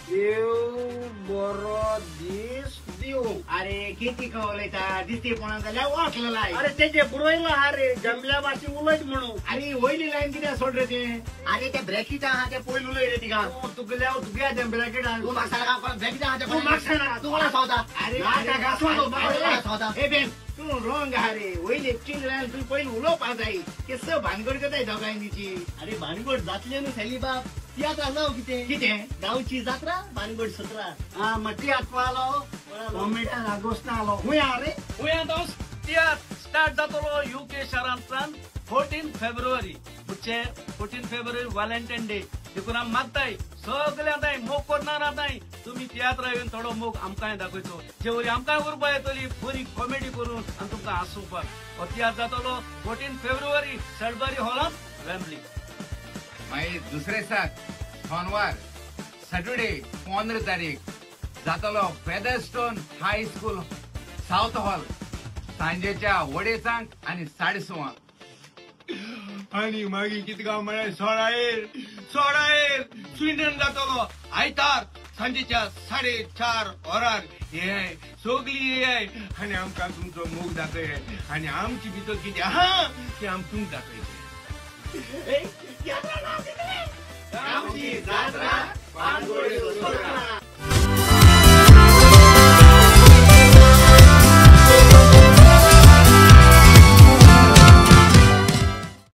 देव बरो दीस देव. अरे किती कवलायचा दिसते कोणाचा लय ओळखलेला आहे. अरे त्याचे बुडवायला हा रे जमल्यापाशी उलट म्हणू. अरे वयली लाईन किती सोड रे ते. अरे त्या ब्रॅकीचा हा त्या पोईल उलय रे ती का तुकल्यावर तुक्या ब्रॅकेट तू मागचा का ब्रॅकीचा हा तू मागचा ना तू मला सावता. अरे आता घासवतो हे बेन तू रॉंग अरे वयले चिल्ड्रन तू पहिली उलो पास आहे केस भानगड करताय दोघांनीची. अरे भानगड जातले ना सायली बाप. यात्रा नाव किती किती गावची जत्रा भानगड 17. हा मग आत्वा आलो टोमॅटो लागोस ना आलो हुया रे हुया दोस तियात्र स्टार्ट जातलो यूके शारांतल्यान 14 फेब्रुवारी. पुढचे 14 फेब्रुवारी व्हॅलेंटाईन डे देखून आमी मागताय सगळ्यांताय मोग करनाराताय तुम्ही तियात्र येवन थोडो मोग आमकांय दाखयचो. जे वरी आमकांय उर्बा येतली बरी कॉमेडी करून आनी तुमकां हांसोवपाक. हो तियात्र जातलो 14 फेब्रुवारी सॅडबरी हॉलांत वेम्बली. मागीर दुसरे सात सोनवार सॅटर्डे 15 तारीख जातलो फेदरस्टोन हाय स्कूल साउथ हॉल सांजेच्या वडेचांक आनी 6:30. आणि मागीर कितें गाव म्हळ्यार सोडायेर स्विडन जातलो आयतार सांजेच्या 4:30 वरार. हे सगळी येयाय आनी आमकां तुमचो मोग दाखय आनी आमची भितर कितें आहा तें आमी तुमकां दाखयचें. आमची जात्रा